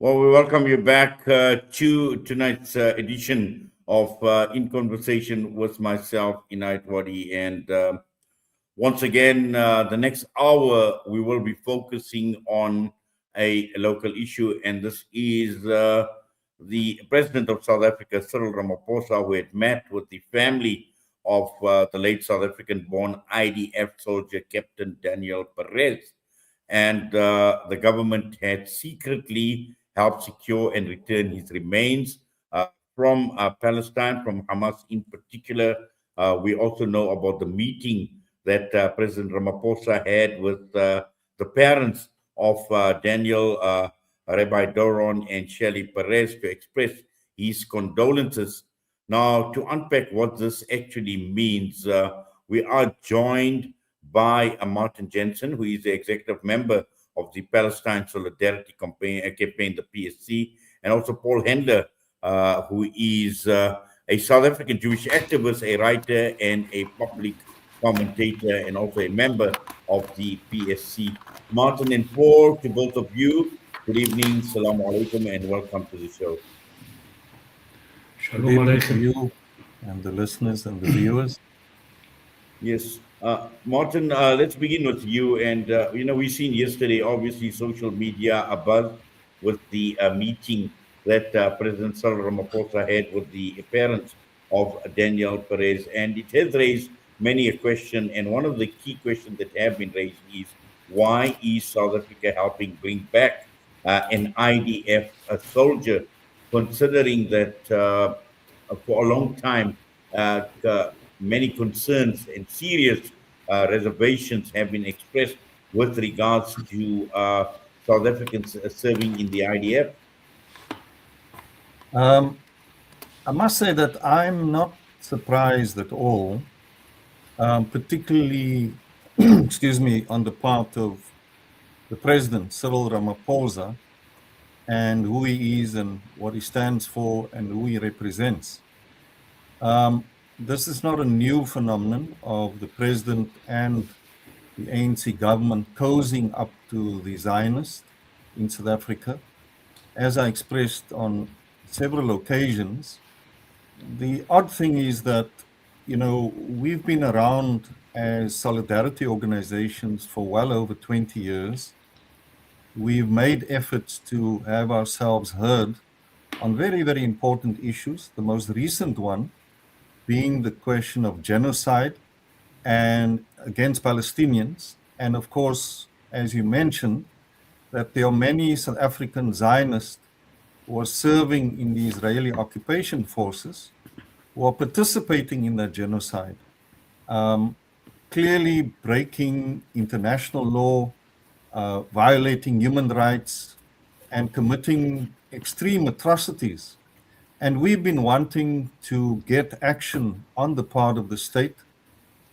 Well, we welcome you back to tonight's edition of In Conversation with myself, Inayat Wadi. And once again, the next hour, we will be focusing on a local issue. And this is the President of South Africa, Cyril Ramaphosa, who had met with the family of the late South African-born IDF soldier, Captain Daniel Perez. And the government had secretly helped secure and return his remains from Palestine, from Hamas in particular. We also know about the meeting that President Ramaphosa had with the parents of Daniel, Rabbi Doron, and Shelley Perez to express his condolences. Now, to unpack what this actually means, we are joined by Martin Jansen, who is the executive member of the Palestine Solidarity Campaign, the PSC, and also Paul Hendler, who is a South African Jewish activist, a writer, and a public commentator, and also a member of the PSC. Martin and Paul, to both of you, good evening, salaam alaikum, and welcome to the show. Shalom alaikum to you and the listeners and the viewers. Yes. Martin, let's begin with you. And, we've seen yesterday, obviously, social media abuzz with the meeting that President Cyril Ramaphosa had with the parents of Daniel Perez. And it has raised many a question. And one of the key questions that have been raised is, why is South Africa helping bring back an IDF soldier, considering that for a long time, many concerns and serious reservations have been expressed with regards to South Africans serving in the IDF? I must say that I'm not surprised at all, particularly, on the part of the President, Cyril Ramaphosa, and who he is and what he stands for and who he represents. This is not a new phenomenon of the president and the ANC government cozying up to the Zionists in South Africa. As I expressed on several occasions, the odd thing is that, we've been around as solidarity organizations for well over 20 years. We've made efforts to have ourselves heard on very, very important issues. The most recent one being the question of genocide and against Palestinians. And of course, as you mentioned, that there are many South African Zionists who are serving in the Israeli occupation forces who are participating in that genocide, clearly breaking international law, violating human rights, and committing extreme atrocities. And we've been wanting to get action on the part of the state,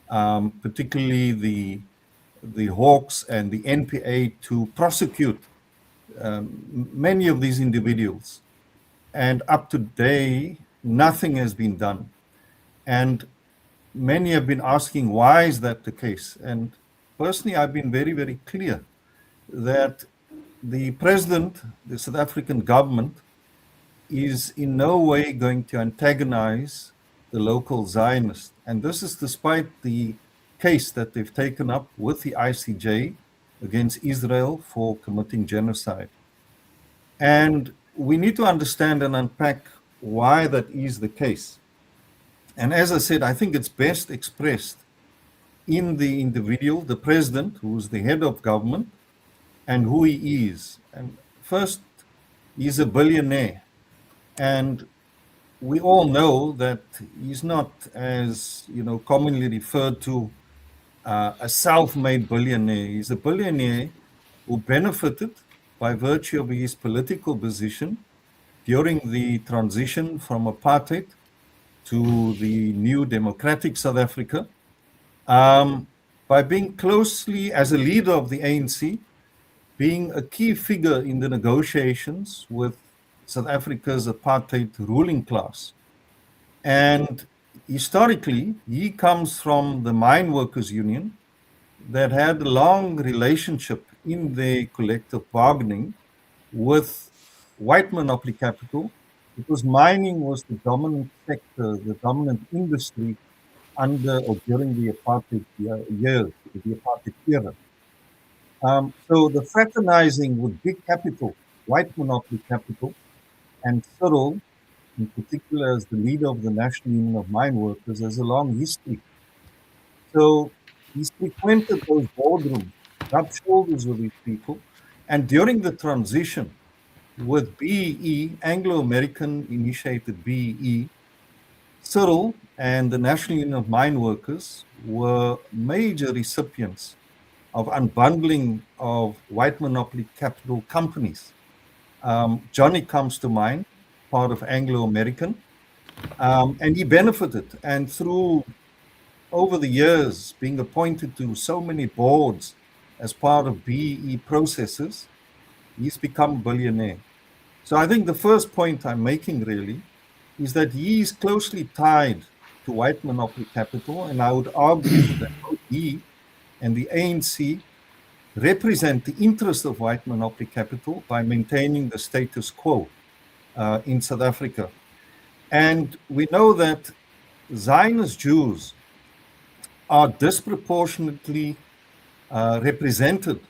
particularly the Hawks and the NPA, to prosecute many of these individuals. And up to today, nothing has been done. And many have been asking, why is that the case? And personally, I've been very, very clear that the president, the South African government, is in no way going to antagonize the local Zionists. And this is despite the case that they've taken up with the ICJ against Israel for committing genocide. And we need to understand and unpack why that is the case. And as I said, I think it's best expressed in the individual, the president, who's the head of government, and who he is. And first, he's a billionaire. And we all know that he's not, as commonly referred to, a self-made billionaire. He's a billionaire who benefited by virtue of his political position during the transition from apartheid to the new democratic South Africa, by being closely, as a leader of the ANC, being a key figure in the negotiations with South Africa's apartheid ruling class. And historically, he comes from the mine workers union that had a long relationship in their collective bargaining with white monopoly capital because mining was the dominant sector, the dominant industry under or during the apartheid years, the apartheid era. So the fraternizing with big capital, white monopoly capital, and Cyril, in particular, as the leader of the National Union of Mine Workers, has a long history. So he's frequented those boardrooms, rubbed shoulders with these people, and during the transition with BEE, Anglo-American initiated BEE, Cyril and the National Union of Mine Workers were major recipients of unbundling of white monopoly capital companies. Johnny comes to mind, part of Anglo-American, and he benefited. And through over the years, being appointed to so many boards as part of BEE processes, he's become a billionaire. So I think the first point I'm making really is that he is closely tied to white monopoly capital, and I would argue that both he and the ANC represent the interest of white monopoly capital by maintaining the status quo in South Africa. And we know that Zionist Jews are disproportionately represented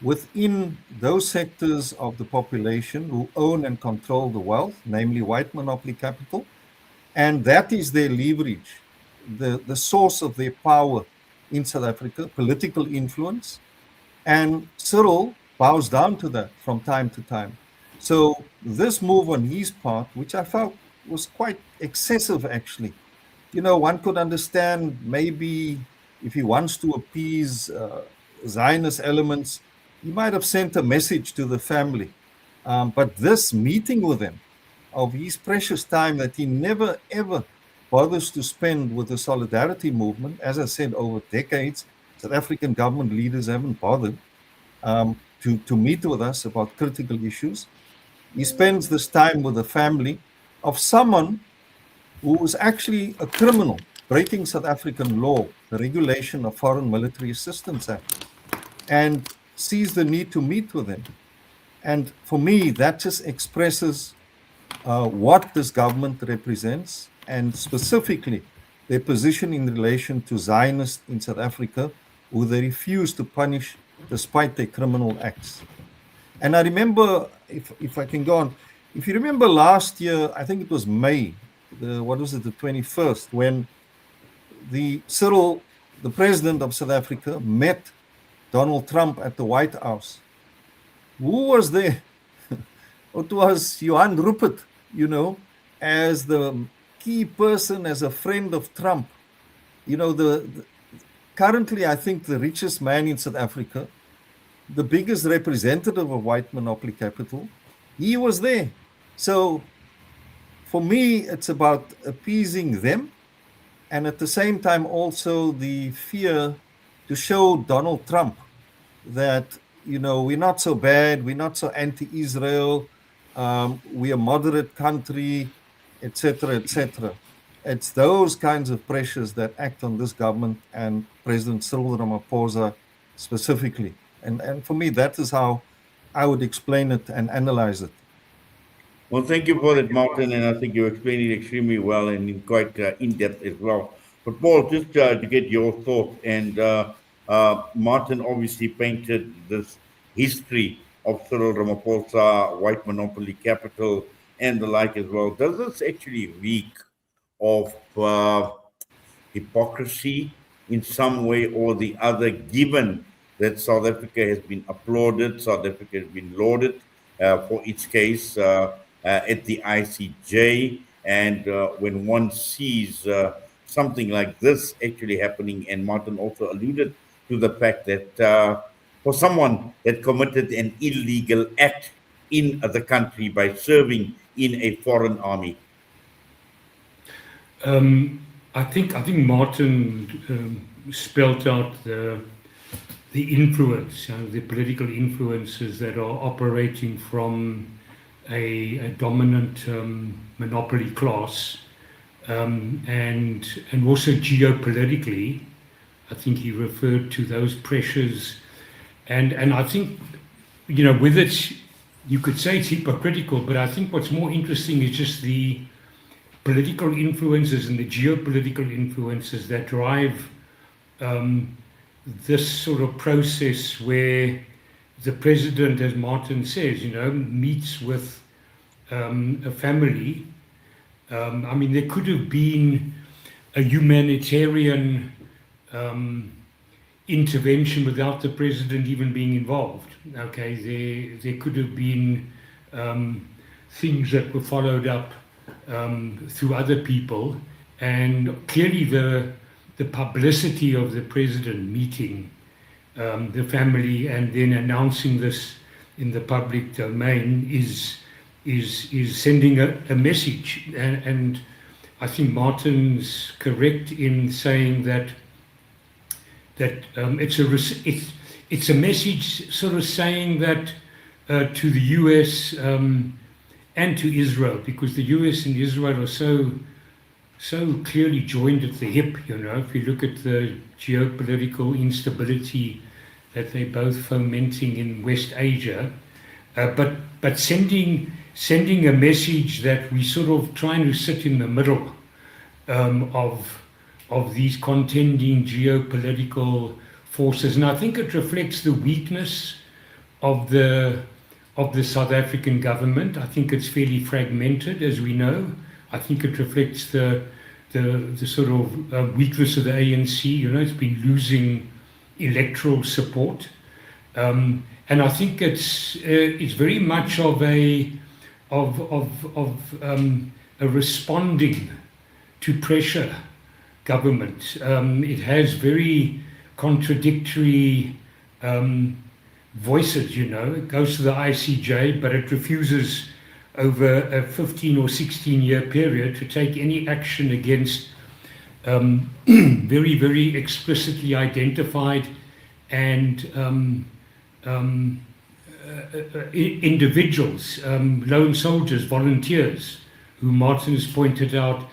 within those sectors of the population who own and control the wealth, namely white monopoly capital, and that is their leverage, the source of their power in South Africa, political influence. And Cyril bows down to that from time to time. So this move on his part, which I felt was quite excessive actually, one could understand maybe if he wants to appease Zionist elements, he might have sent a message to the family. But this meeting with them of his precious time that he never, ever bothers to spend with the solidarity movement, as I said, over decades, South African government leaders haven't bothered to meet with us about critical issues. He spends this time with the family of someone who was actually a criminal breaking South African law, the Regulation of Foreign Military Assistance Act, and sees the need to meet with him. And for me, that just expresses what this government represents, and specifically their position in relation to Zionists in South Africa, who they refuse to punish despite their criminal acts. And I remember, if I can go on, if you remember last year, I think it was May, the 21st, when Cyril, the president of South Africa, met Donald Trump at the White House. Who was there? It was Johan Rupert, as the key person, as a friend of Trump. Currently, I think the richest man in South Africa, the biggest representative of white monopoly capital, he was there. So for me, it's about appeasing them, and at the same time also the fear to show Donald Trump that, we're not so bad, we're not so anti-Israel, we're a moderate country, etc., etc. It's those kinds of pressures that act on this government and President Cyril Ramaphosa specifically. And for me, that is how I would explain it and analyze it. Well, thank you for that, Martin, and I think you explained it extremely well and in quite in-depth as well. But Paul, just to get your thoughts, and Martin obviously painted this history of Cyril Ramaphosa, white monopoly capital, and the like as well. Does this actually reek of hypocrisy in some way or the other, given that South Africa has been applauded, South Africa has been lauded for its case at the ICJ, and when one sees something like this actually happening, and Martin also alluded to the fact that for someone that committed an illegal act in the country by serving in a foreign army. I think Martin spelt out the influence, the political influences that are operating from a dominant monopoly class, and also geopolitically. I think he referred to those pressures, and I think with you could say it's hypocritical, but I think what's more interesting is just the political influences and the geopolitical influences that drive this sort of process where the president, as Martin says, meets with a family. I mean, there could have been a humanitarian intervention without the president even being involved. Okay, there could have been things that were followed up through other people, and clearly the publicity of the president meeting the family and then announcing this in the public domain is sending a message, and I think Martin's correct in saying that it's a message sort of saying that to the US and to Israel, because the US and Israel are so clearly joined at the hip. If you look at the geopolitical instability that they're both fomenting in West Asia, but sending a message that we sort of trying to sit in the middle of these contending geopolitical forces. And I think it reflects the weakness of the South African government. I think it's fairly fragmented, as we know. I think it reflects the sort of weakness of the ANC. It's been losing electoral support, and I think it's very much of a responding to pressure government. It has very contradictory voices. It goes to the ICJ, but it refuses over a 15 or 16-year period to take any action against very, very explicitly identified and individuals, lone soldiers, volunteers, who Martin has pointed out,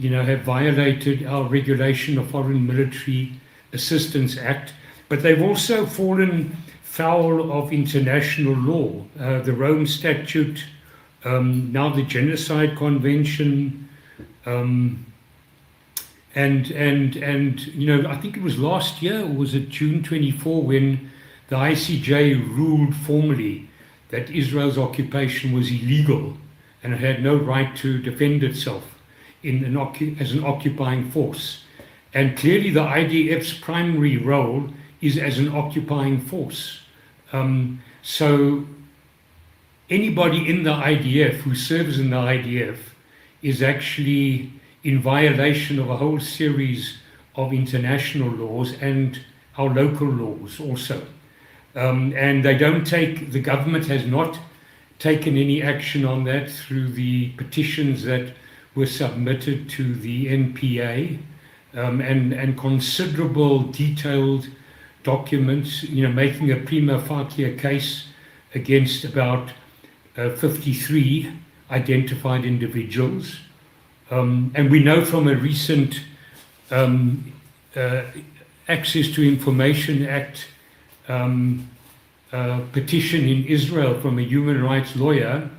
have violated our Regulation of Foreign Military Assistance Act, but they've also fallen foul of international law, the Rome Statute, now the Genocide Convention, and I think it was last year, or was it June 24, when the ICJ ruled formally that Israel's occupation was illegal and it had no right to defend itself as an occupying force. And clearly the IDF's primary role is as an occupying force. So anybody in the IDF who serves in the IDF is actually in violation of a whole series of international laws and our local laws also. And the government has not taken any action on that through the petitions that were submitted to the NPA, and considerable detailed documents, making a prima facie case against about 53 identified individuals. And we know from a recent Access to Information Act petition in Israel from a human rights lawyer,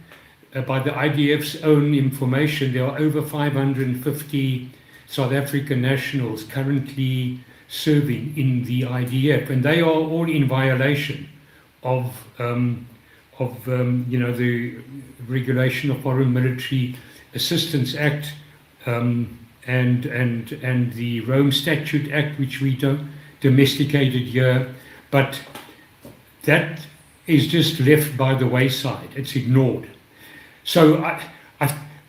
by the IDF's own information, there are over 550 South African nationals currently serving in the IDF, and they are all in violation of the Regulation of Foreign Military Assistance Act, and the Rome Statute Act, which we domesticated here, but that is just left by the wayside. It's ignored. So I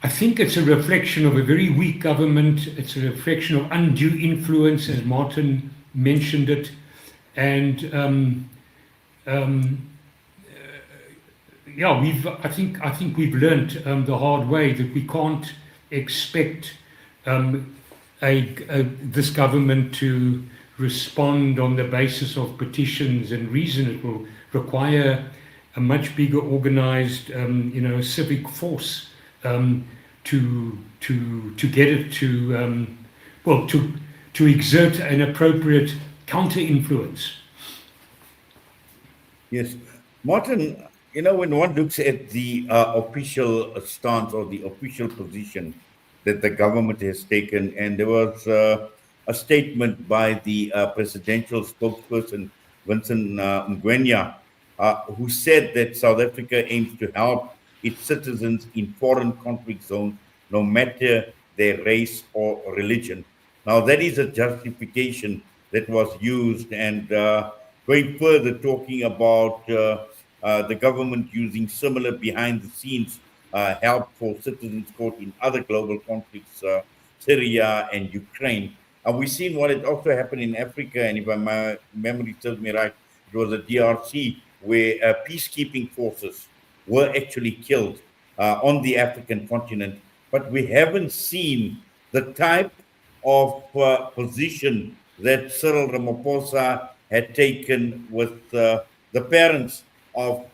think it's a reflection of a very weak government. It's a reflection of undue influence, as Martin mentioned it, and I think we've learnt the hard way that we can't expect this government to respond on the basis of petitions and reason. It will require a much bigger organized, civic force to get it to exert an appropriate counter influence. Yes, Martin, when one looks at the official stance or the official position that the government has taken, and there was a statement by the presidential spokesperson, Vincent Ngwenya, who said that South Africa aims to help its citizens in foreign conflict zones, no matter their race or religion. Now, that is a justification that was used, and going further, talking about the government using similar behind the scenes help for citizens caught in other global conflicts, Syria and Ukraine. And we've seen what had also happened in Africa, and if my memory serves me right, it was the DRC, where peacekeeping forces were actually killed on the African continent. But we haven't seen the type of position that Cyril Ramaphosa had taken with the parents of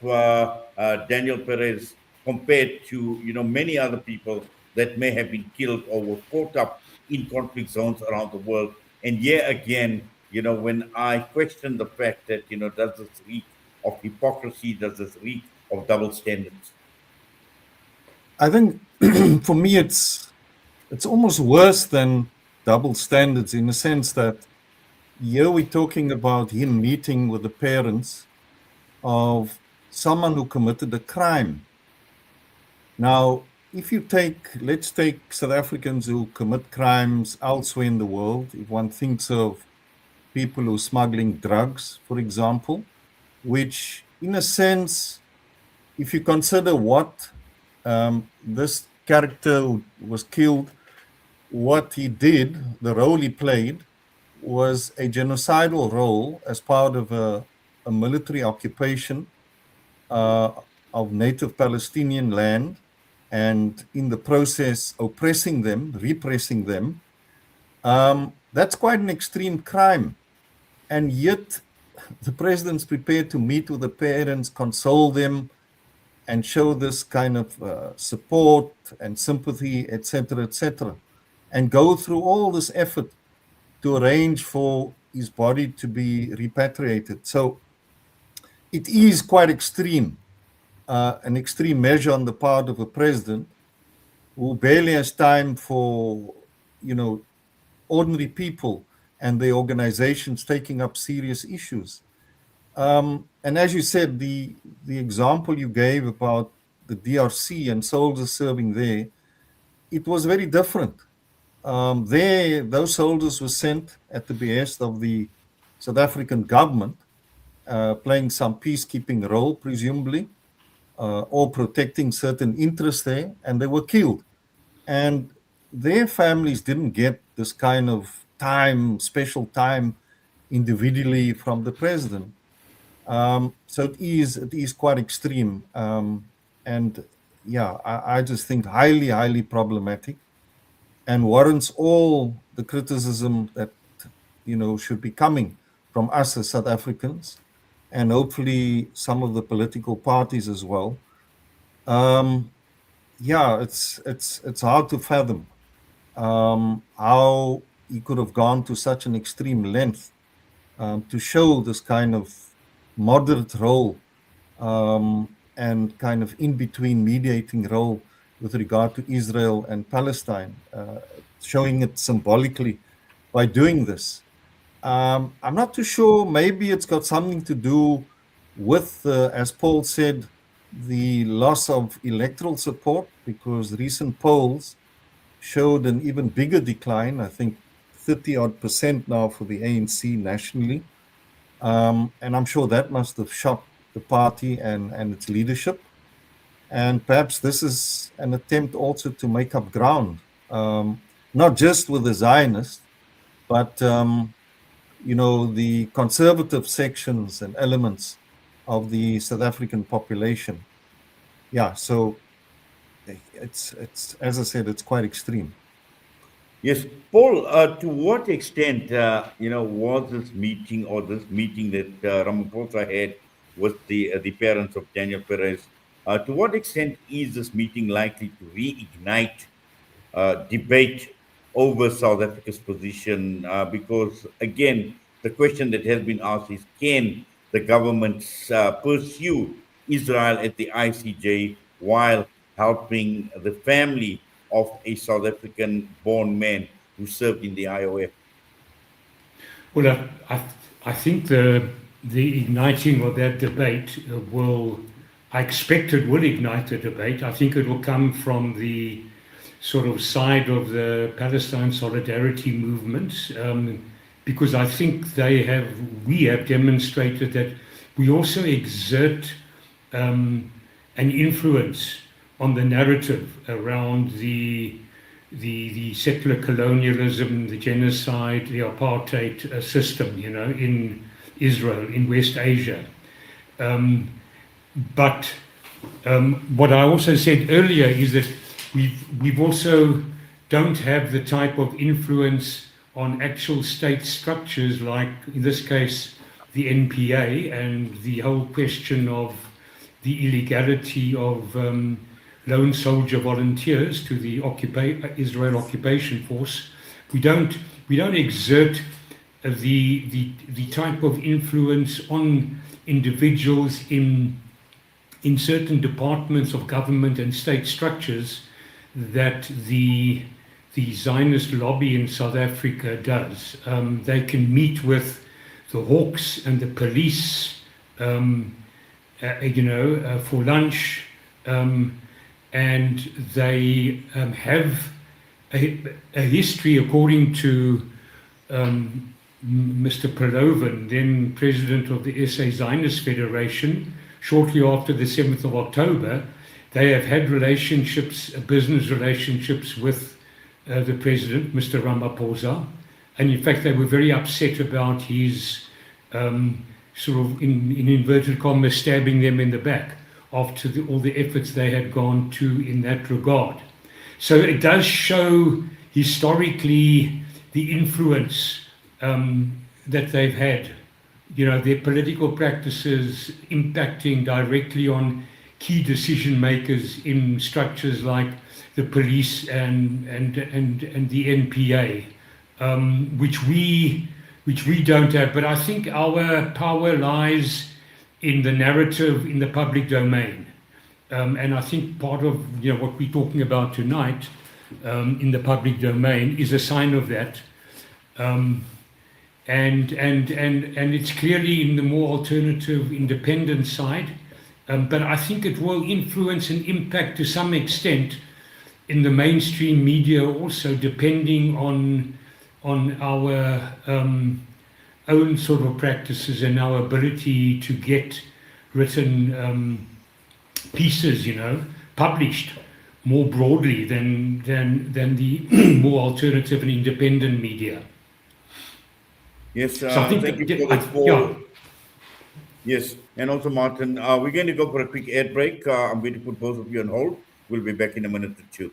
Daniel Perez compared to many other people that may have been killed or were caught up in conflict zones around the world. And yet again, when I question the fact that does this reek of hypocrisy, does this reek of double standards? I think for me it's almost worse than double standards, in the sense that here we're talking about him meeting with the parents of someone who committed a crime. Now, if you let's take South Africans who commit crimes elsewhere in the world. If one thinks of people who are smuggling drugs, for example, which in a sense, if you consider what this character who was killed, what he did, the role he played, was a genocidal role as part of a military occupation of native Palestinian land, and in the process oppressing them, repressing them. That's quite an extreme crime. And yet the president's prepared to meet with the parents, console them, and show this kind of support and sympathy, etc., and go through all this effort to arrange for his body to be repatriated. So it is quite extreme, an extreme measure on the part of a president who barely has time for, ordinary people and their organizations taking up serious issues. And as you said, the example you gave about the DRC and soldiers serving there, it was very different. Those soldiers were sent at the behest of the South African government, playing some peacekeeping role, presumably, or protecting certain interests there, and they were killed. And their families didn't get this kind of special time individually from the president. So it is quite extreme. And yeah, I just think highly problematic, and warrants all the criticism that should be coming from us as South Africans, and hopefully some of the political parties as well. Yeah, it's hard to fathom how he could have gone to such an extreme length to show this kind of moderate role and kind of in-between mediating role with regard to Israel and Palestine, showing it symbolically by doing this. I'm not too sure. Maybe it's got something to do with, as Paul said, the loss of electoral support, because recent polls showed an even bigger decline, I think 30-odd% now for the ANC nationally. And I'm sure that must have shocked the party and its leadership. And perhaps this is an attempt also to make up ground, not just with the Zionists, but the conservative sections and elements of the South African population. Yeah, so it's as I said, it's quite extreme. Yes, Paul. To what extent, was this meeting or this meeting that Ramaphosa had with the parents of Daniel Perez? To what extent is this meeting likely to reignite debate over South Africa's position? Because again, the question that has been asked is, can the government pursue Israel at the ICJ while helping the family of a South African-born man who served in the IOF? Well, I think the igniting of that debate I expect it will ignite the debate. I think it will come from the sort of side of the Palestine solidarity movement, because I think we have demonstrated that we also exert an influence on the narrative around the secular colonialism, the genocide, the apartheid system, in Israel, in West Asia. But what I also said earlier is that we've also don't have the type of influence on actual state structures, like in this case the NPA, and the whole question of the illegality of lone soldier volunteers to the Israel occupation force. We don't exert the type of influence on individuals in certain departments of government and state structures that the Zionist lobby in South Africa does. They can meet with the hawks and the police, for lunch, and they have a history, according to Mr. Perez, then president of the SA Zionist Federation. Shortly after the 7th of October, they have had business relationships with the president, Mr. Ramaphosa. And in fact, they were very upset about his sort of, in inverted commas, stabbing them in the back after all the efforts they had gone to in that regard. So it does show historically the influence that they've had, their political practices impacting directly on key decision makers in structures like the police and the NPA, which we don't have. But I think our power lies in the narrative, in the public domain, and I think part of what we're talking about tonight in the public domain is a sign of that. And it's clearly in the more alternative, independent side, but I think it will influence and impact to some extent in the mainstream media also, depending on our own sort of practices and our ability to get written pieces, published more broadly than the more alternative and independent media. Yes, So I think thank that- you for the yeah. call. Yes, and also Martin, we're going to go for a quick ad break. I'm going to put both of you on hold. We'll be back in a minute or two.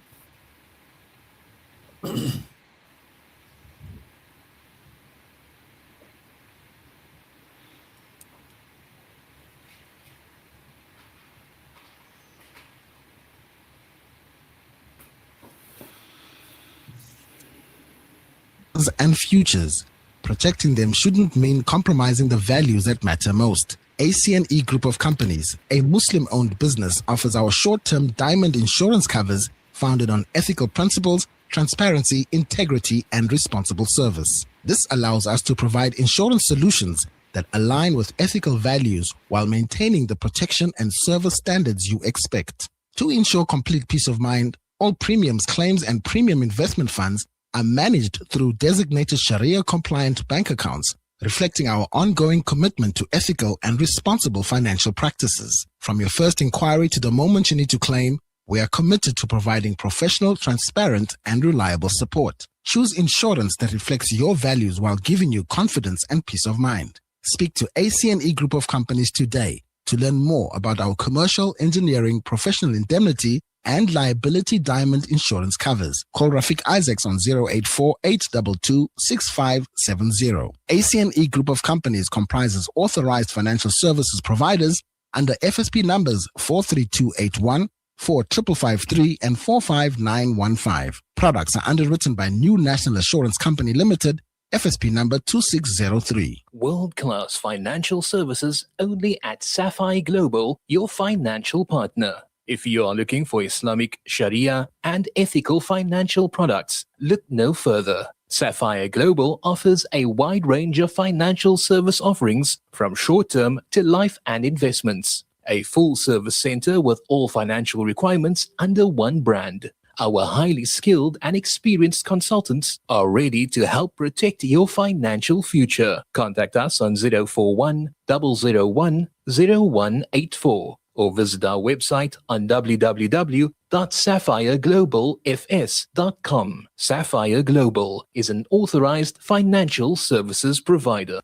And futures. Protecting them shouldn't mean compromising the values that matter most. ACNE Group of Companies, a Muslim-owned business, offers our short-term diamond insurance covers founded on ethical principles, transparency, integrity, and responsible service. This allows us to provide insurance solutions that align with ethical values while maintaining the protection and service standards you expect. To ensure complete peace of mind, all premiums, claims, and premium investment funds are managed through designated Sharia-compliant bank accounts, reflecting our ongoing commitment to ethical and responsible financial practices. From your first inquiry to the moment you need to claim, we are committed to providing professional, transparent, and reliable support. Choose insurance that reflects your values while giving you confidence and peace of mind. Speak to ACNE Group of Companies today to learn more about our commercial, engineering, professional indemnity, and liability diamond insurance covers. Call Rafiq Isaacs on 084-822-6570. ACNE Group of Companies comprises authorized financial services providers under FSP numbers 43281, 4553, and 45915. Products are underwritten by New National Assurance Company Limited, FSP number 2603. World-class financial services only at Sapphire Global, your financial partner. If you are looking for Islamic, Sharia, and ethical financial products, look no further. Sapphire Global offers a wide range of financial service offerings from short-term to life and investments. A full-service center with all financial requirements under one brand. Our highly skilled and experienced consultants are ready to help protect your financial future. Contact us on 041 001 0184 or visit our website on www.sapphireglobalfs.com. Sapphire Global is an authorized financial services provider.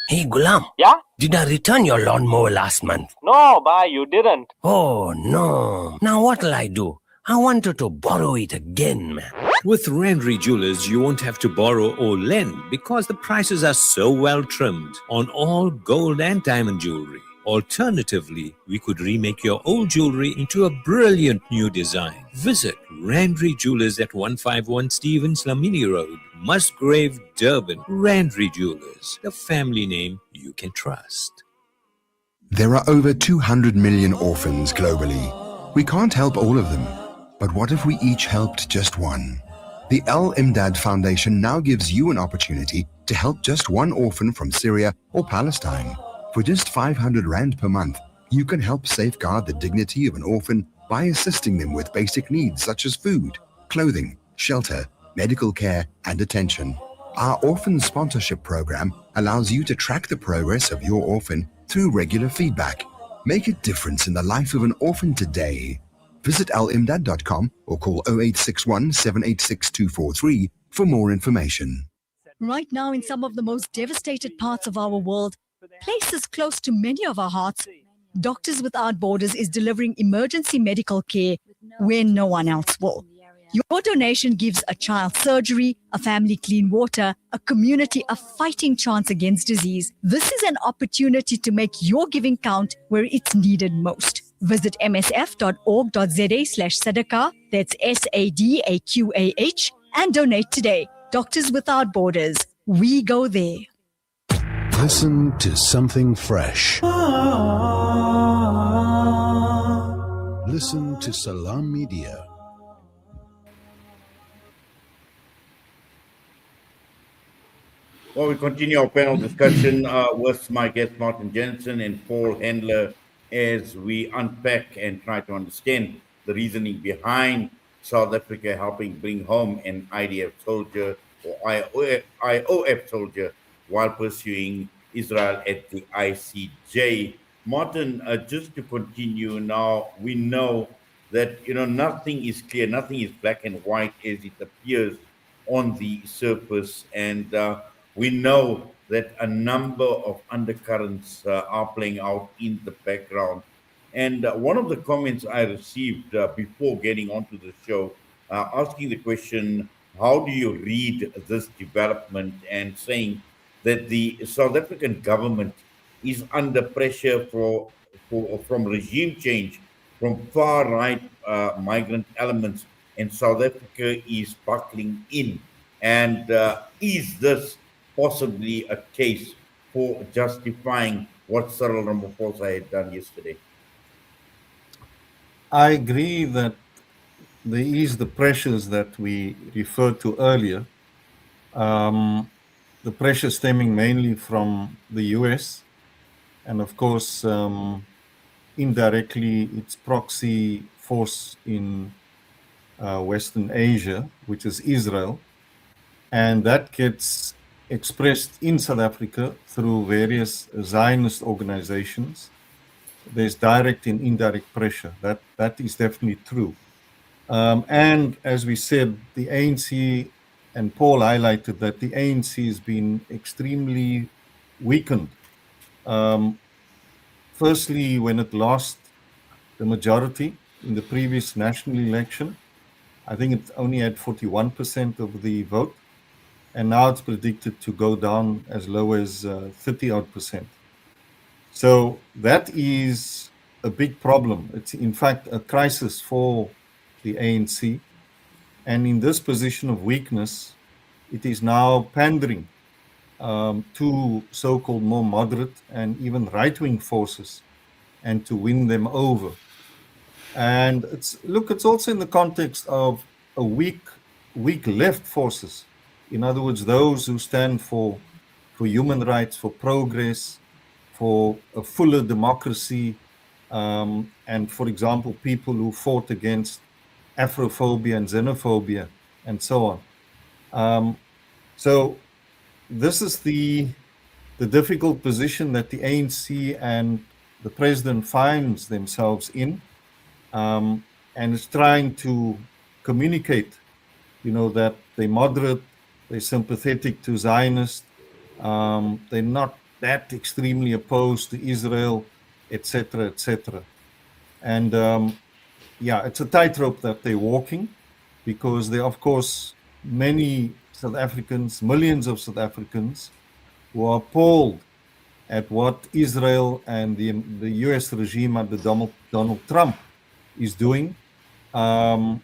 Hey Gulam, Yeah? did I return your lawnmower last month? No, bye, you didn't. Oh no. Now what'll I do? I wanted to borrow it again, man. With Rendry Jewelers, you won't have to borrow or lend because the prices are so well trimmed on all gold and diamond jewelry. Alternatively, we could remake your old jewelry into a brilliant new design. Visit Rendry Jewelers at 151 Stevens Lamini Road, Musgrave, Durban. Rendry Jewelers, the family name you can trust. There are over 200 million orphans globally. We can't help all of them, but what if we each helped just one? The Al Imdad Foundation now gives you an opportunity to help just one orphan from Syria or Palestine. For just 500 Rand per month, you can help safeguard the dignity of an orphan by assisting them with basic needs such as food, clothing, shelter, medical care, and attention. Our orphan sponsorship program allows you to track the progress of your orphan through regular feedback. Make a difference in the life of an orphan today. Visit alimdad.com or call 0861 786 243 for more information. Right now, in some of the most devastated parts of our world, places close to many of our hearts, Doctors Without Borders is delivering emergency medical care where no one else will. Your donation gives a child surgery, a family clean water, a community a fighting chance against disease. This is an opportunity to make your giving count where it's needed most. Visit msf.org.za/sadaqah, that's SADAQAH, and donate today. Doctors Without Borders, we go there. Listen to something fresh. Listen to Salam Media. Well, we continue our panel discussion with my guest Martin Jansen and Paul Hendler as we unpack and try to understand the reasoning behind South Africa helping bring home an IDF soldier or IOF soldier while pursuing Israel at the ICJ. Martin, just to continue now, we know that nothing is clear, nothing is black and white as it appears on the surface, and we know that a number of undercurrents are playing out in the background. And one of the comments I received before getting onto the show, asking the question, how do you read this development, and saying that the South African government is under pressure from regime change, from far-right migrant elements, and South Africa is buckling in. And is this possibly a case for justifying what Cyril Ramaphosa had done yesterday? I agree that there is the pressures that we referred to earlier. The pressure stemming mainly from the US, and of course, indirectly, its proxy force in Western Asia, which is Israel. And that gets expressed in South Africa through various Zionist organizations. There's direct and indirect pressure. That is definitely true. And as we said, the ANC, and Paul highlighted that the ANC has been extremely weakened. Firstly, when it lost the majority in the previous national election, I think it only had 41% of the vote, and now it's predicted to go down as low as 30-odd%. So that is a big problem. It's in fact a crisis for the ANC. And in this position of weakness, it is now pandering to so-called more moderate and even right-wing forces, and to win them over. And it's also in the context of a weak left forces. In other words, those who stand for human rights, for progress, for a fuller democracy, and for example, people who fought against Afrophobia and xenophobia and so on. So this is the difficult position that the ANC and the president finds themselves in, and is trying to communicate, that they're moderate, they're sympathetic to Zionists, they're not that extremely opposed to Israel, etc., etc. And it's a tightrope that they're walking, because there are, of course, many South Africans, millions of South Africans, who are appalled at what Israel and the US regime under Donald Trump is doing. And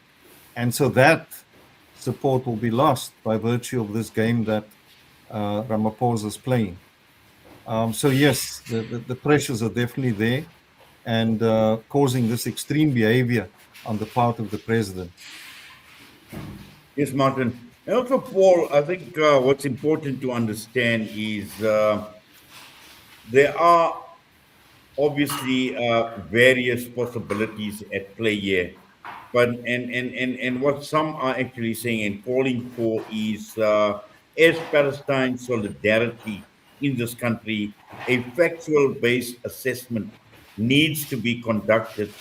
so that support will be lost by virtue of this game that Ramaphosa is playing. So yes, the pressures are definitely there, and causing this extreme behavior on the part of the president. Yes, Martin. And also, Paul, I think what's important to understand is there are obviously various possibilities at play here. But and what some are actually saying and calling for is, as Palestine solidarity in this country, a factual-based assessment needs to be conducted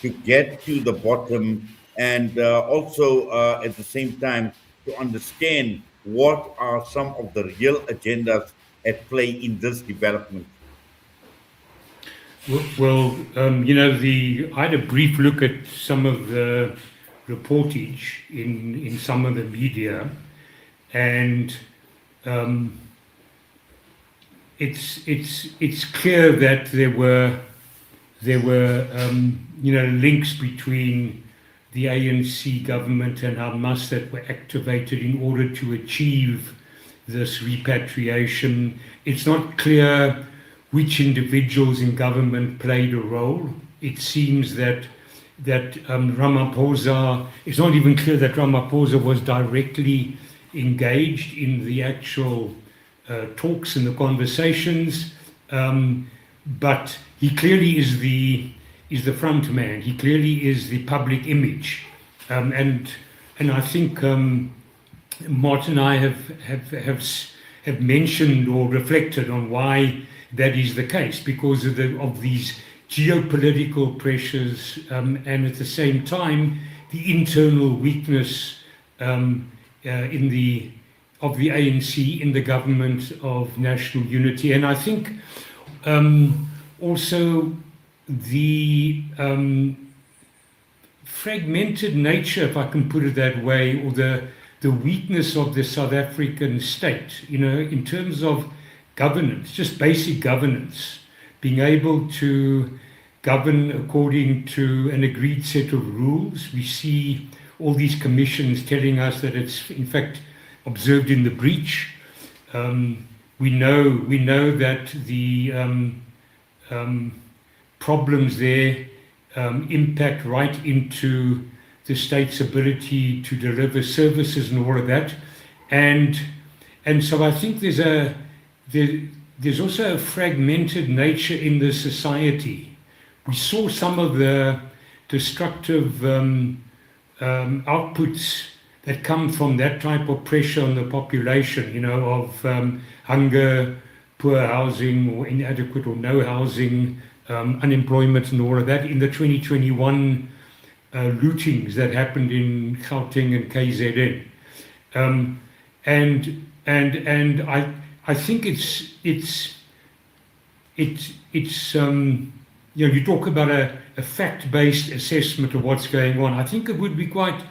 to get to the bottom, and also at the same time to understand what are some of the real agendas at play in this development. Well, I had a brief look at some of the reportage in some of the media, and it's clear that there were links between the ANC government and Hamas that were activated in order to achieve this repatriation. It's not clear which individuals in government played a role. It seems that Ramaphosa, it's not even clear that Ramaphosa was directly engaged in the actual talks and the conversations, but he clearly is the front man. He clearly is the public image, and I think Martin and I have mentioned or reflected on why that is the case, because of these geopolitical pressures, and at the same time the internal weakness of the ANC in the government of national unity. And I think also the fragmented nature, if I can put it that way, or the weakness of the South African state, in terms of governance, just basic governance, being able to govern according to an agreed set of rules. We see all these commissions telling us that it's in fact observed in the breach. We know that the problems there impact right into the state's ability to deliver services and all of that, and so I think there's also a fragmented nature in the society. We saw some of the destructive outputs that come from that type of pressure on the population, of hunger, poor housing, or inadequate or no housing, unemployment and all of that in the 2021 lootings that happened in Gauteng and KZN. And I think it's you talk about a fact-based assessment of what's going on. I think it would be quite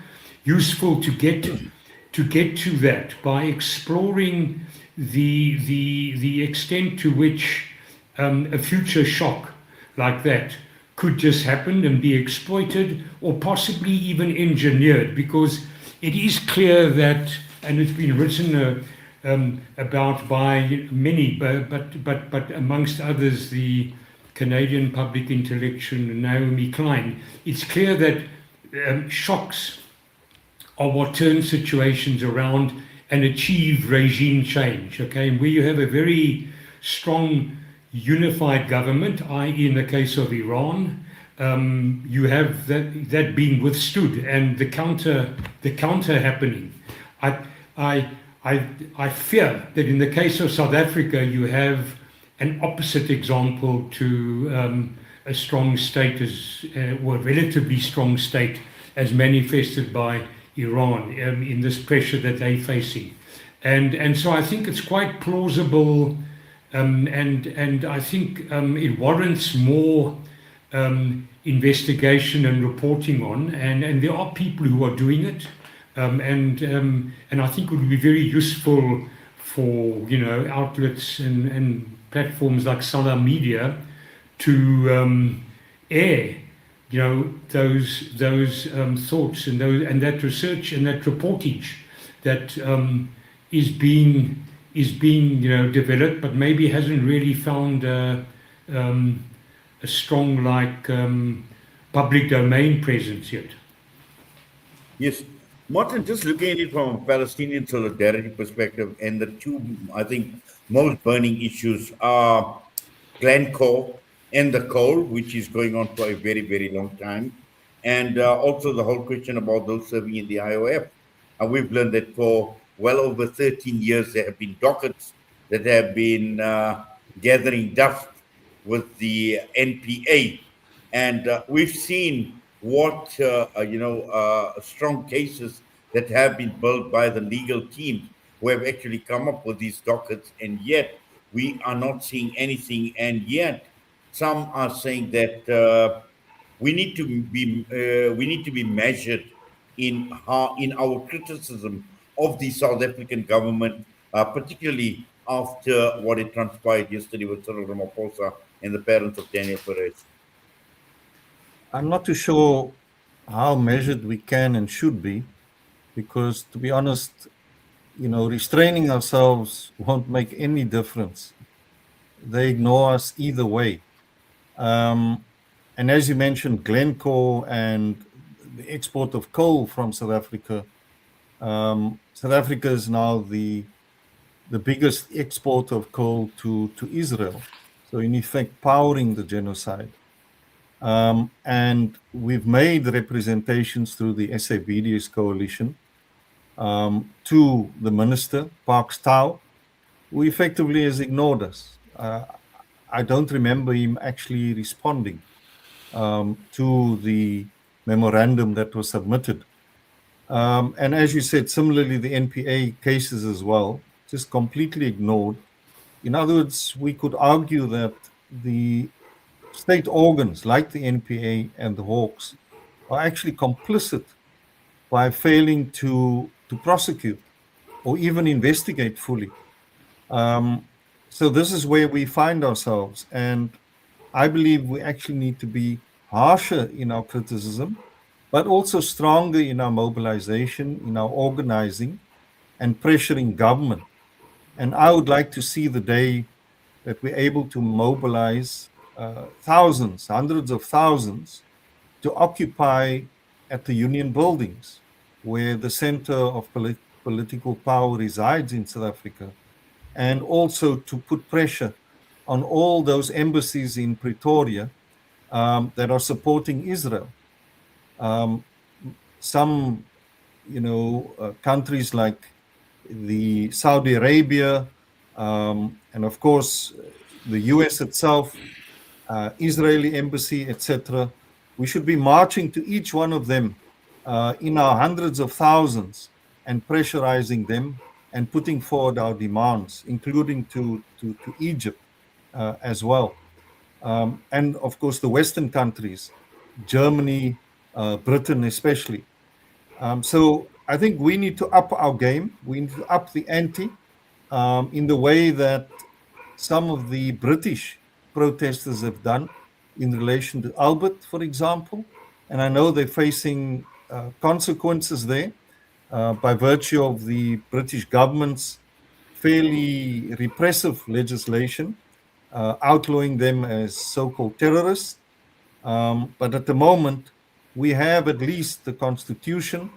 useful to get to that by exploring the extent to which a future shock like that could just happen and be exploited, or possibly even engineered, because it is clear that and it's been written about by many, but amongst others, the Canadian public intellectual Naomi Klein. It's clear that shocks are what turn situations around and achieve regime change. Okay, and where you have a very strong unified government, i.e., in the case of Iran, you have that being withstood, and the counter happening. I fear that in the case of South Africa, you have an opposite example to a strong state or a relatively strong state as manifested by Iran in this pressure that they're facing. And so I think it's quite plausible, and I think it warrants more investigation and reporting on, and there are people who are doing it, and I think it would be very useful for outlets and platforms like Salam Media to air those thoughts and that research and that reportage that is being developed, but maybe hasn't really found a strong public domain presence yet. Yes. Martin, just looking at it from a Palestinian solidarity perspective, and the two, I think, most burning issues are Glencore and the coal, which is going on for a very, very long time, and also the whole question about those serving in the IOF. And we've learned that for well over 13 years, there have been dockets that have been gathering dust with the NPA. And we've seen what, strong cases that have been built by the legal teams who have actually come up with these dockets, and yet we are not seeing anything. And yet some are saying that we need to be measured in our criticism of the South African government, particularly after what had transpired yesterday with Cyril Ramaphosa and the parents of Daniel Perez. I'm not too sure how measured we can and should be, because to be honest, restraining ourselves won't make any difference. They ignore us either way. And as you mentioned, Glencore and the export of coal from South Africa. South Africa is now the biggest exporter of coal to Israel. So in effect, powering the genocide. And we've made representations through the SABDS coalition to the minister, Parks Tau, who effectively has ignored us. I don't remember him actually responding to the memorandum that was submitted. And as you said, similarly, the NPA cases as well, just completely ignored. In other words, we could argue that the state organs like the NPA and the Hawks are actually complicit by failing to prosecute or even investigate fully. So this is where we find ourselves. And I believe we actually need to be harsher in our criticism, but also stronger in our mobilization, in our organizing and pressuring government. And I would like to see the day that we're able to mobilize thousands, hundreds of thousands to occupy at the union buildings where the center of political power resides in South Africa, and also to put pressure on all those embassies in Pretoria that are supporting Israel. Some, countries like the Saudi Arabia, and of course the US itself, Israeli embassy, etc. We should be marching to each one of them in our hundreds of thousands and pressurizing them and putting forward our demands, including to Egypt as well. And of course the Western countries, Germany, Britain especially. So I think we need to up our game. We need to up the ante in the way that some of the British protesters have done in relation to Albert, for example. And I know they're facing consequences there. by virtue of the British government's fairly repressive legislation, outlawing them as so-called terrorists. But at the moment, we have at least the constitution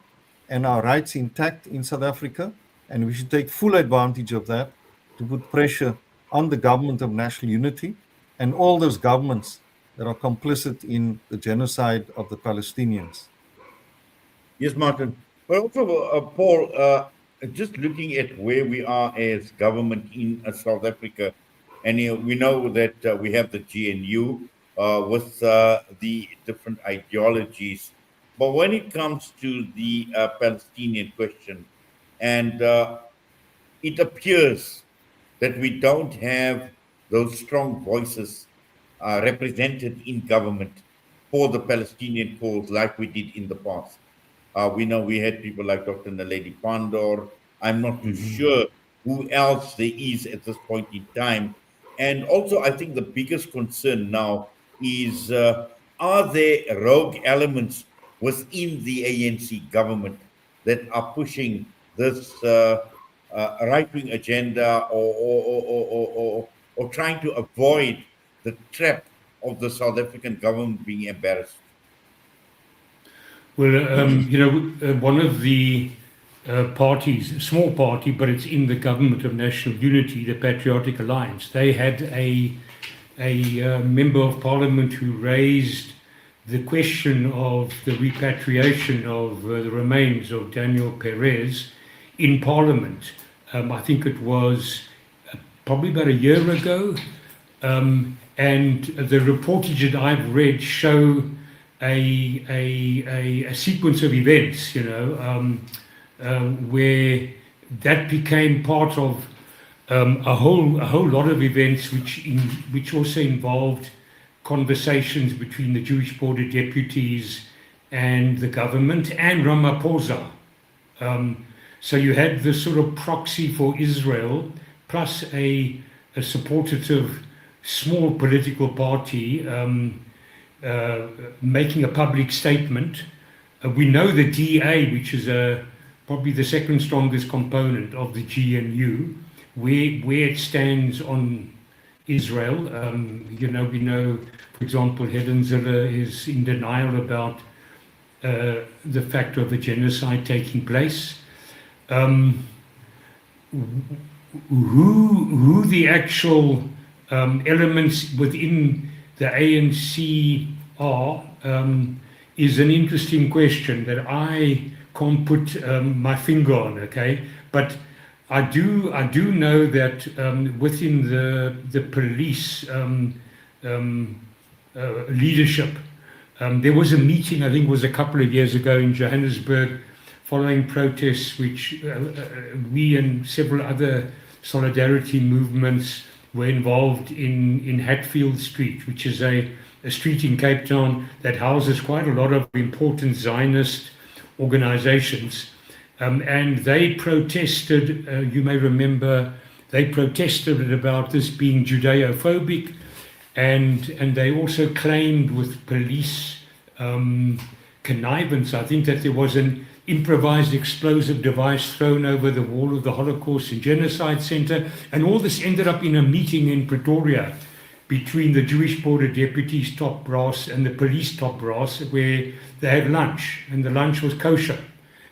and our rights intact in South Africa, and we should take full advantage of that to put pressure on the government of national unity and all those governments that are complicit in the genocide of the Palestinians. Yes, Martin. But also, Paul, just looking at where we are as government in South Africa, and we know that we have the GNU with the different ideologies. But when it comes to the Palestinian question, and it appears that we don't have those strong voices represented in government for the Palestinian cause like we did in the past. We know we had people like Dr. Naledi Pandor. I'm not too sure who else there is at this point in time. And also, I think the biggest concern now is are there rogue elements within the ANC government that are pushing this right-wing agenda or trying to avoid the trap of the South African government being embarrassed? Well, one of the parties, a small party, but it's in the government of national unity, the Patriotic Alliance, they had a member of parliament who raised the question of the repatriation of the remains of Daniel Perez in parliament. I think it was probably about a year ago. And the reportage that I've read show a sequence of events, where that became part of a whole lot of events, which also involved conversations between the Jewish border deputies and the government and Ramaphosa. So you had this sort of proxy for Israel, plus a supportive small political party making a public statement. We know the DA, which is probably the second strongest component of the GNU, where it stands on Israel. We know, for example, Hendler is in denial about the fact of a genocide taking place. Who the actual elements within the ANC are is an interesting question that I can't put my finger on. Okay, but I do know that within the police leadership, there was a meeting, I think it was a couple of years ago in Johannesburg, following protests which we and several other solidarity movements were involved in Hatfield Street, which is a street in Cape Town that houses quite a lot of important Zionist organizations. And they protested, you may remember, they protested about this being Judeo-phobic, and they also claimed with police connivance, I think, that there was an improvised explosive device thrown over the wall of the Holocaust and Genocide Center. And all this ended up in a meeting in Pretoria between the Jewish border deputies top brass and the police top brass, where they had lunch, and the lunch was kosher.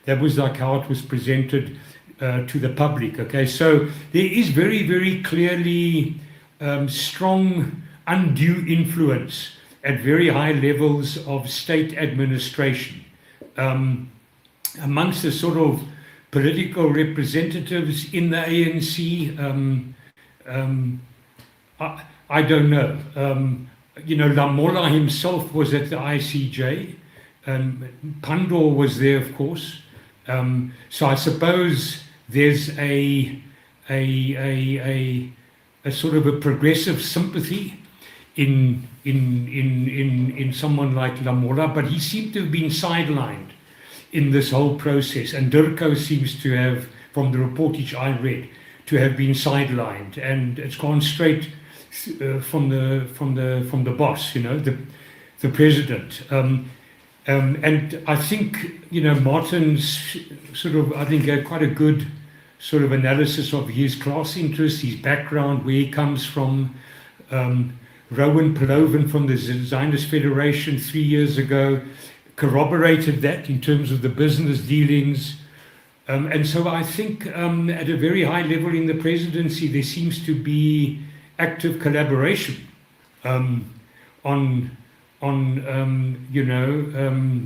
That was like how it was presented to the public. Okay, so there is very, very clearly strong undue influence at very high levels of state administration. Amongst the sort of political representatives in the ANC, I don't know. Lamola himself was at the ICJ. Pandor was there, of course. So I suppose there's a sort of a progressive sympathy in someone like Lamola, but he seemed to have been sidelined in this whole process, and Durko seems to have, from the reportage I read, to have been sidelined, and it's gone straight from the boss, the president. And I think, Martin's sort of, I think, had quite a good sort of analysis of his class interests, his background, where he comes from. Rowan Pelovan from the Zionist Federation 3 years ago corroborated that in terms of the business dealings. And so I think at a very high level in the presidency, there seems to be active collaboration on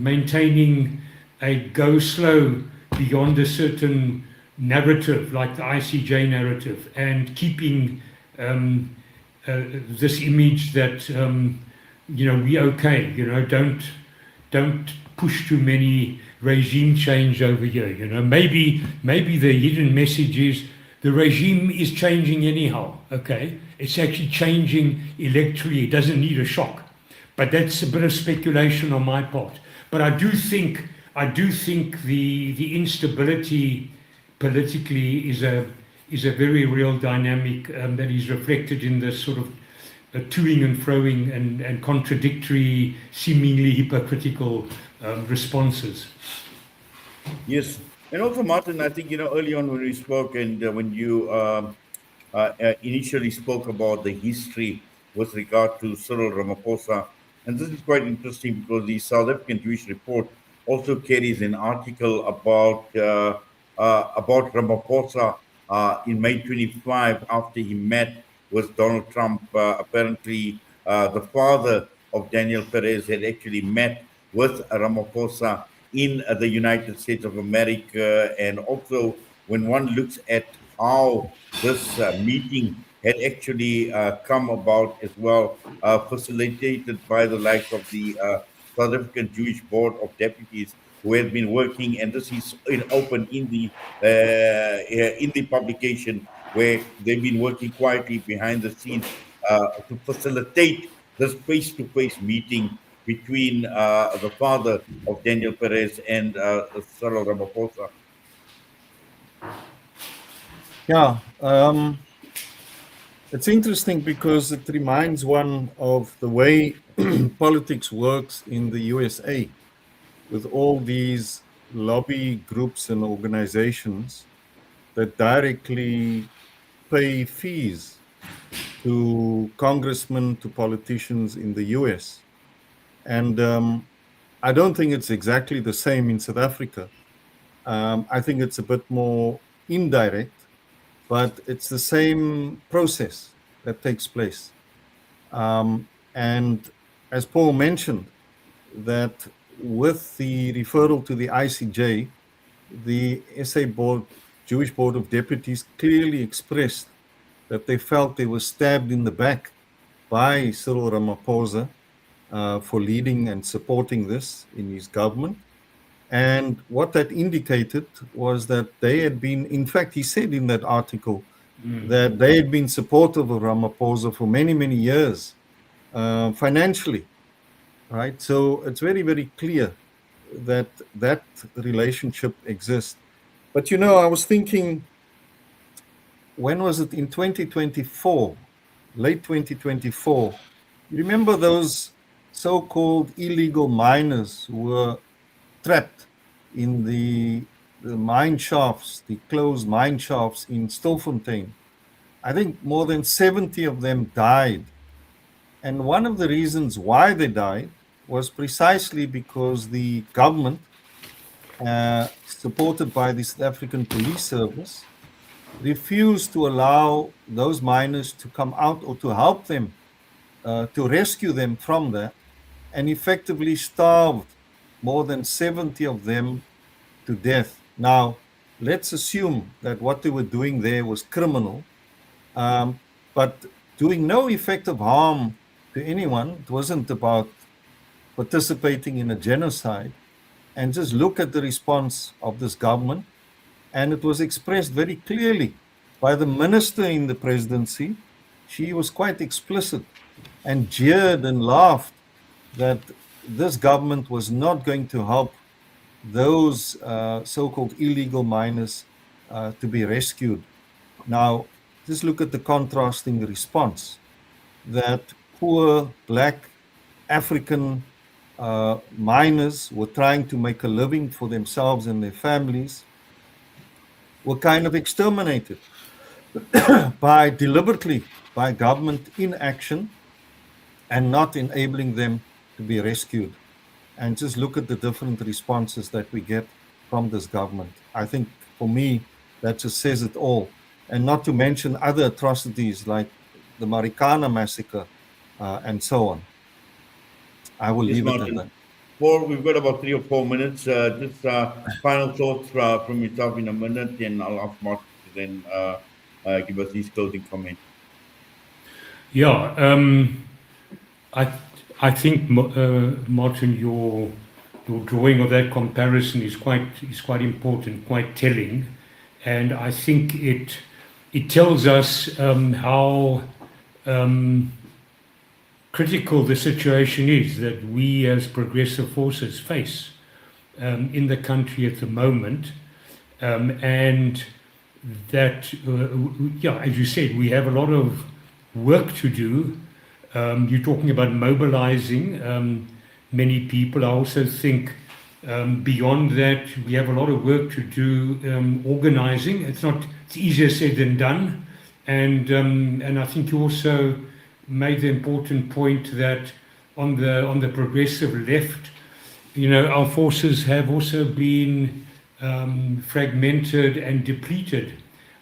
maintaining a go slow beyond a certain narrative, like the ICJ narrative, and keeping this image that we okay, don't push too many regime change over here. Maybe the hidden message is the regime is changing anyhow. Okay, it's actually changing electorally. It doesn't need a shock, but that's a bit of speculation on my part. But I do think the instability politically is a very real dynamic that is reflected in this sort of toing and froing and contradictory, seemingly hypocritical responses. Yes. And also, Martin, I think, early on when we spoke and when you initially spoke about the history with regard to Cyril Ramaphosa, and this is quite interesting because the South African Jewish Report also carries an article about Ramaphosa in May 25 after he met with Donald Trump. Apparently, the father of Daniel Perez had actually met with Ramaphosa in the United States of America. And also, when one looks at how this meeting had actually come about as well, facilitated by the likes of the South African Jewish Board of Deputies, who had been working, and this is open in the publication, where they've been working quietly behind the scenes to facilitate this face-to-face meeting between the father of Daniel Perez and Cyril Ramaphosa. Yeah, it's interesting because it reminds one of the way politics works in the USA, with all these lobby groups and organizations that directly pay fees to congressmen, to politicians in the US. And I don't think it's exactly the same in South Africa. I think it's a bit more indirect, but it's the same process that takes place. And as Paul mentioned, that with the referral to the ICJ, the SA Board, Jewish Board of Deputies clearly expressed that they felt they were stabbed in the back by Cyril Ramaphosa for leading and supporting this in his government. And what that indicated was that they had been, in fact, he said in that article that they had been supportive of Ramaphosa for many, many years, financially, right? So it's very, very clear that that relationship exists. But, I was thinking, when was it? In 2024, late 2024, you remember those so-called illegal miners who were trapped in the mine shafts, the closed mine shafts in Stilfontein? I think more than 70 of them died. And one of the reasons why they died was precisely because the government, supported by the South African Police Service, refused to allow those miners to come out or to help them, to rescue them from that, and effectively starved more than 70 of them to death. Now, let's assume that what they were doing there was criminal, but doing no effective harm to anyone. It wasn't about participating in a genocide. And just look at the response of this government. And it was expressed very clearly by the minister in the presidency. She was quite explicit and jeered and laughed that this government was not going to help those so-called illegal miners to be rescued. Now, just look at the contrasting response that poor Black African miners were trying to make a living for themselves and their families were kind of exterminated deliberately by government inaction and not enabling them to be rescued. And just look at the different responses that we get from this government. I think for me, that just says it all. And not to mention other atrocities like the Marikana massacre and so on. I will leave it at that. Paul, we've got about 3 or 4 minutes. Just final thoughts from yourself in a minute, and I'll ask Martin to then give us his closing comment. Yeah, I think Martin, your drawing of that comparison is quite important, quite telling, and I think it tells us how critical the situation is that we as progressive forces face in the country at the moment, and that as you said, we have a lot of work to do. You're talking about mobilizing many people. I also think beyond that, we have a lot of work to do organizing. It's easier said than done. And I think you also made the important point that on the progressive left, our forces have also been fragmented and depleted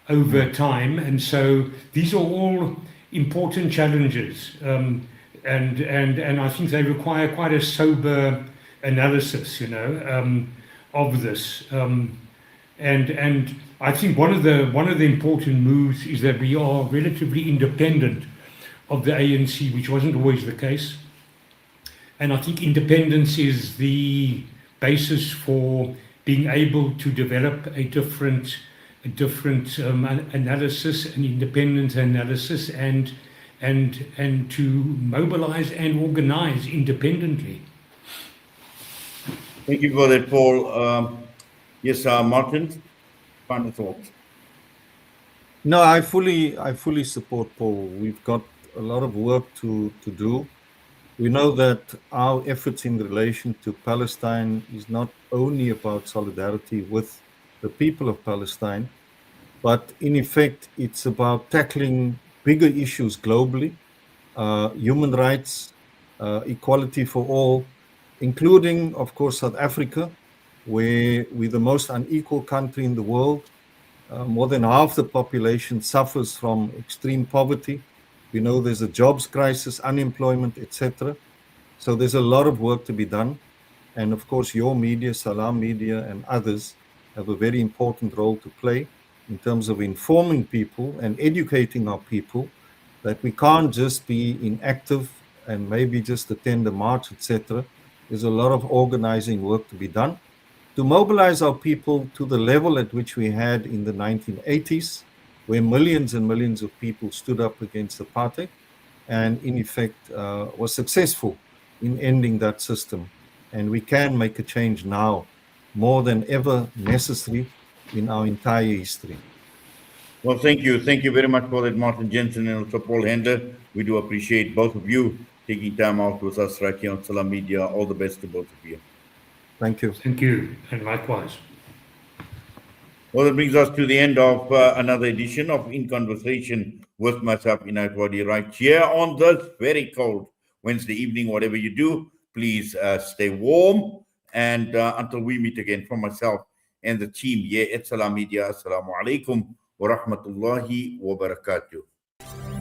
over time. And so these are all important challenges, and I think they require quite a sober analysis, of this. And I think one of the important moves is that we are relatively independent of the ANC, which wasn't always the case. And I think independence is the basis for being able to develop a different analysis, an independent analysis, and to mobilize and organize independently. Thank you for that, Paul. Yes, Martin, final thoughts. No, I fully support Paul. We've got a lot of work to do. We know that our efforts in relation to Palestine is not only about solidarity with the people of Palestine, but in effect, it's about tackling bigger issues globally, human rights, equality for all, including, of course, South Africa, where we're the most unequal country in the world. More than half the population suffers from extreme poverty. We know there's a jobs crisis, unemployment, etc. So there's a lot of work to be done. And of course, your media, Salam Media, and others have a very important role to play in terms of informing people and educating our people that we can't just be inactive and maybe just attend a march, etc. There's a lot of organizing work to be done to mobilize our people to the level at which we had in the 1980s, where millions and millions of people stood up against apartheid and in effect was successful in ending that system. And we can make a change now, more than ever necessary in our entire history. Well, thank you. Thank you very much for that, Martin Jansen and also Paul Hendler. We do appreciate both of you taking time out with us right here on Salam Media. All the best to both of you. Thank you. Thank you, and likewise. Well, that brings us to the end of another edition of In Conversation with myself, Inayat Wadi, right here on this very cold Wednesday evening. Whatever you do, please stay warm. And until we meet again, from myself and the team here at Salam Media, Assalamu alaikum wa rahmatullahi wa barakatuh.